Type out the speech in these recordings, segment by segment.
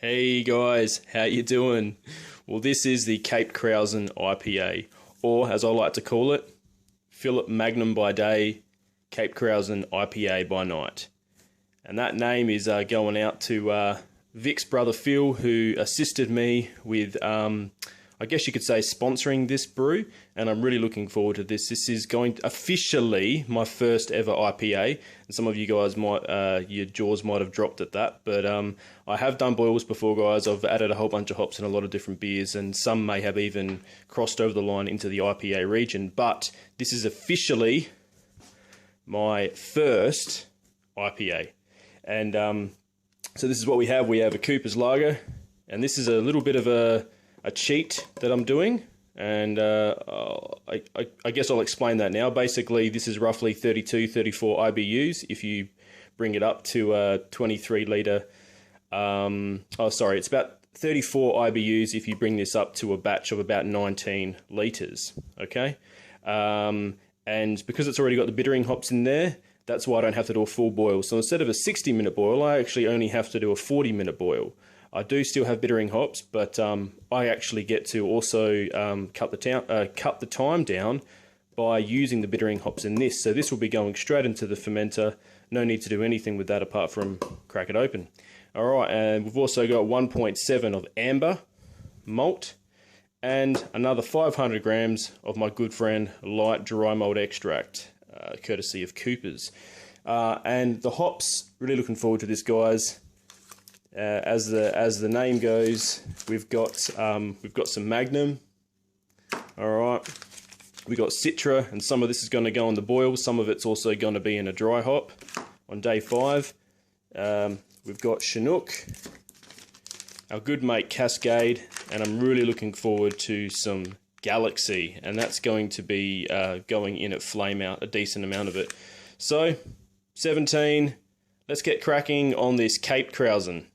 Hey guys, how you doing? Well, this is the Caped Krousen IPA, or as I like to call it, Philip Magnum by day, Caped Krousen IPA by night. And that name is going out to Vic's brother Phil, who assisted me with, I guess you could say, sponsoring this brew, and I'm really looking forward to this. This is going to officially my first ever IPA, and some of you guys might, your jaws might have dropped at that, but I have done boils before, guys. I've added a whole bunch of hops in a lot of different beers, and some may have even crossed over the line into the IPA region, but this is officially my first IPA. And so this is what we have. We have a Cooper's Lager, and this is a little bit of a cheat that I'm doing, and I guess I'll explain that now. Basically, this is roughly 32, 34 IBUs if you bring it up to a 23 litre, it's about 34 IBUs if you bring this up to a batch of about 19 litres, okay? And because it's already got the bittering hops in there, that's why I don't have to do a full boil. So instead of a 60-minute boil, I actually only have to do a 40-minute boil. I do still have bittering hops, but I actually get to also cut the time down by using the bittering hops in this. So this will be going straight into the fermenter. No need to do anything with that apart from crack it open. All right, and we've also got 1.7 of Amber Malt and another 500 grams of my good friend light dry malt extract, courtesy of Cooper's. And the hops, really looking forward to this, guys. As the name goes, we've got some Magnum. All right, we got Citra, and some of this is going to go on the boil. Some of it's also going to be in a dry hop on day 5. We've got Chinook, our good mate Cascade, and I'm really looking forward to some Galaxy, and that's going to be going in at flame out, a decent amount of it. So 17. Let's get cracking on this Caped Krousen.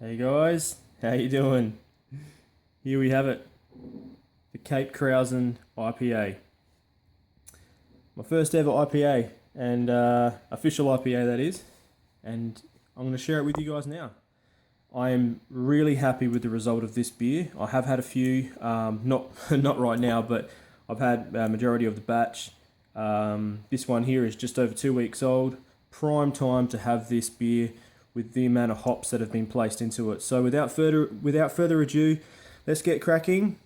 Hey guys, how you doing? Here we have it, the Caped Krousen IPA. My first ever IPA. and official IPA that is, and I'm going to share it with you guys now. I am really happy with the result of this beer. I have had a few, not right now, but I've had a majority of the batch. This one here is just over 2 weeks old. Prime time to have this beer with the amount of hops that have been placed into it. So without further ado, let's get cracking.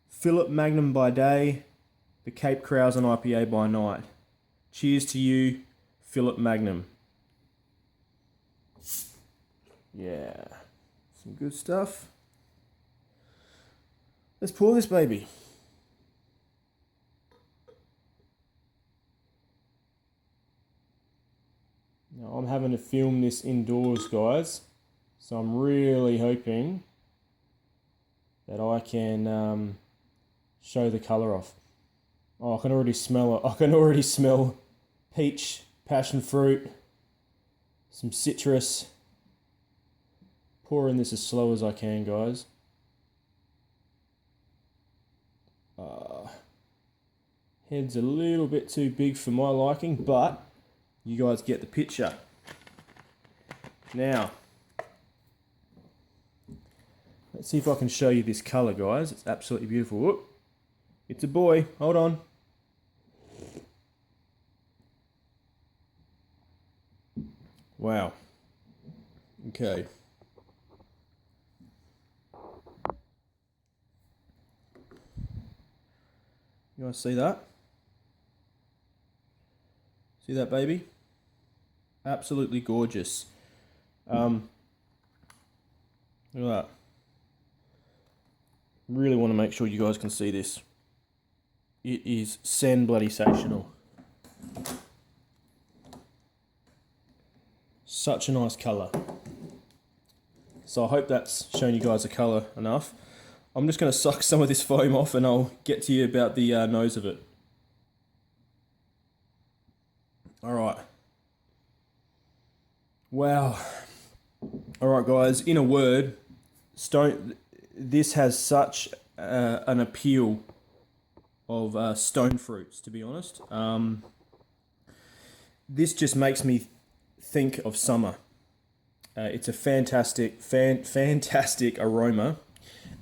Philip Magnum by day, the Caped Krousen IPA by night. Cheers to you, Philip Magnum. Yeah, some good stuff. Let's pour this baby. Now I'm having to film this indoors, guys, so I'm really hoping that I can show the colour off. Oh, I can already smell it. I can already smell peach, passion fruit, some citrus. Pouring this as slow as I can, guys. Head's a little bit too big for my liking, but you guys get the picture. Now, let's see if I can show you this colour, guys. It's absolutely beautiful. Whoop. It's a boy. Hold on. Wow. Okay. You guys see that? See that, baby? Absolutely gorgeous. Look at that. Really want to make sure you guys can see this. It is bloody-sational. Such a nice colour. So I hope that's shown you guys the colour enough. I'm just going to suck some of this foam off and I'll get to you about the nose of it. Alright. Wow. Alright guys, in a word, this has such an appeal of stone fruits, to be honest. This just makes me think of summer. It's a fantastic aroma.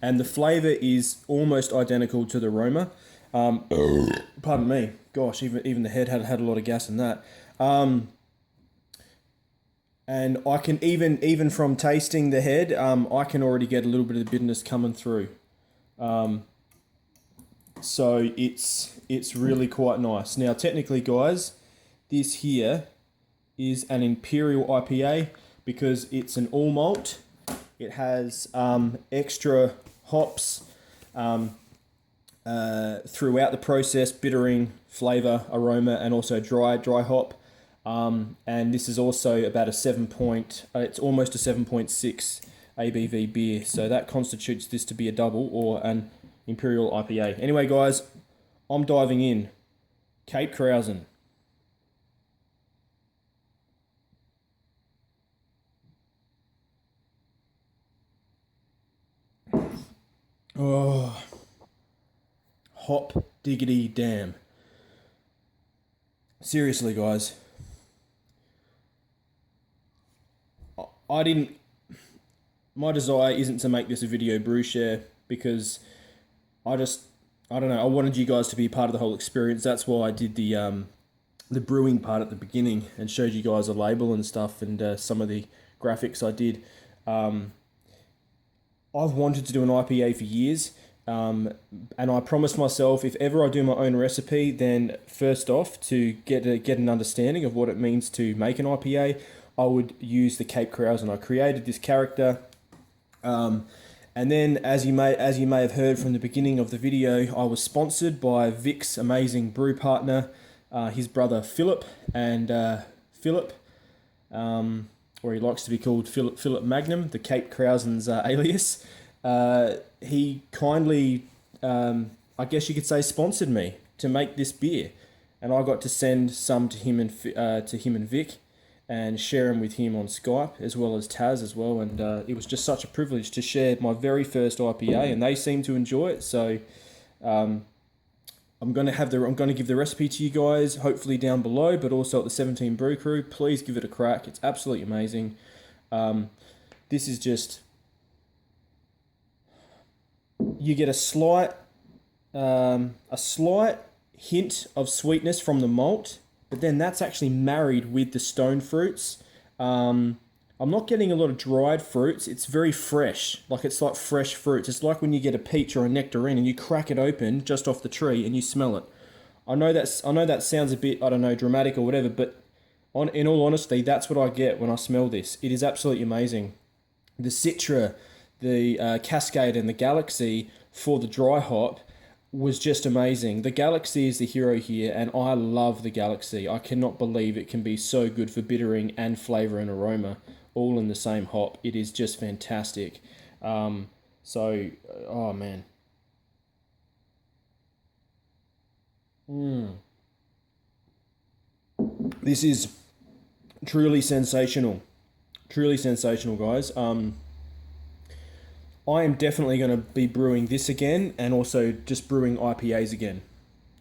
And the flavour is almost identical to the aroma. Pardon me. Gosh, even the head had a lot of gas in that. And I can even from tasting the head, I can already get a little bit of the bitterness coming through. So it's really quite nice. Now, technically, guys, this here is an Imperial IPA because it's an all malt. It has extra hops throughout the process, bittering, flavour, aroma, and also dry hop. And this is also about it's almost a 7.6 ABV beer. So that constitutes this to be a double or an Imperial IPA. Anyway, guys, I'm diving in. Caped Krousen. Oh, hop diggity damn. Seriously, guys. My desire isn't to make this a video brew share because I don't know, I wanted you guys to be part of the whole experience. That's why I did the brewing part at the beginning and showed you guys a label and stuff and some of the graphics I did. I've wanted to do an IPA for years, and I promised myself if ever I do my own recipe, then first off, to get an understanding of what it means to make an IPA, I would use the Caped Krousen. I created this character, and then as you may have heard from the beginning of the video, I was sponsored by Vic's amazing brew partner, his brother Philip, and Philip. Or he likes to be called Philip Magnum, the Caped Krousen's alias. He kindly, I guess you could say, sponsored me to make this beer, and I got to send some to him and Vic, and share them with him on Skype as well as Taz as well. And it was just such a privilege to share my very first IPA, and they seemed to enjoy it. So I I'm going to give the recipe to you guys, hopefully down below, but also at the 17 Brew Crew. Please give it a crack. It's absolutely amazing. This is just, you get a slight hint of sweetness from the malt, but then that's actually married with the stone fruits. I'm not getting a lot of dried fruits. It's very fresh, it's like fresh fruits. It's like when you get a peach or a nectarine and you crack it open just off the tree and you smell it. I know that sounds a bit, I don't know, dramatic or whatever, but in all honesty, that's what I get when I smell this. It is absolutely amazing. The Citra, the Cascade and the Galaxy for the dry hop was just amazing. The Galaxy is the hero here, and I love the Galaxy. I cannot believe it can be so good for bittering and flavour and aroma, all in the same hop. It is just fantastic. Oh man. This is truly sensational. Truly sensational, guys. I am definitely going to be brewing this again and also just brewing IPAs again.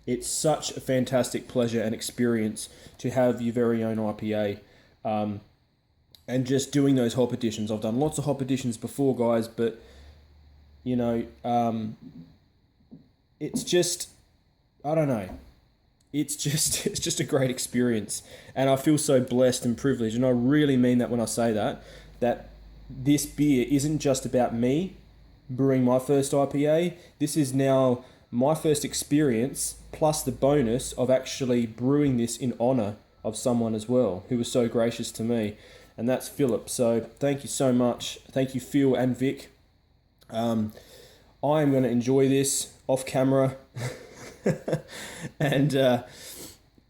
It's such a fantastic pleasure and experience to have your very own IPA. And just doing those hop additions. I've done lots of hop additions before, guys, but, it's just, I don't know. It's just a great experience. And I feel so blessed and privileged. And I really mean that when I say that this beer isn't just about me brewing my first IPA. This is now my first experience, plus the bonus of actually brewing this in honor of someone as well, who was so gracious to me, and that's Philip. So thank you so much. Thank you, Phil and Vic. I am going to enjoy this off camera. And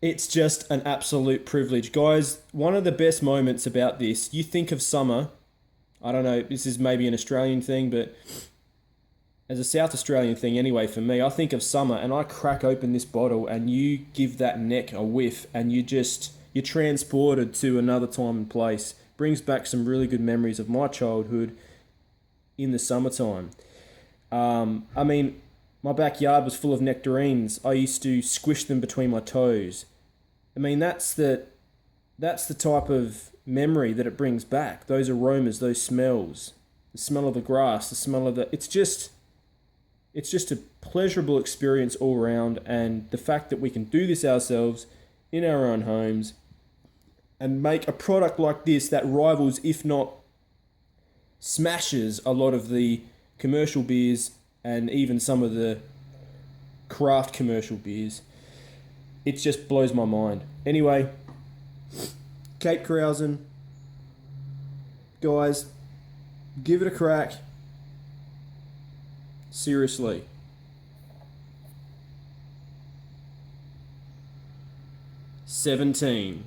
it's just an absolute privilege. Guys, one of the best moments about this, you think of summer, I don't know, this is maybe an Australian thing, but as a South Australian thing anyway for me, I think of summer and I crack open this bottle and you give that neck a whiff and you're transported to another time and place. Brings back some really good memories of my childhood in the summertime. I mean, my backyard was full of nectarines. I used to squish them between my toes. I mean, that's the type of memory that it brings back. Those aromas, those smells, the smell of the grass, the smell of it's just a pleasurable experience all around. And the fact that we can do this ourselves in our own homes and make a product like this that rivals, if not smashes, a lot of the commercial beers and even some of the craft commercial beers, it just blows my mind. Anyway, Caped Krousen, guys, give it a crack. Seriously. "17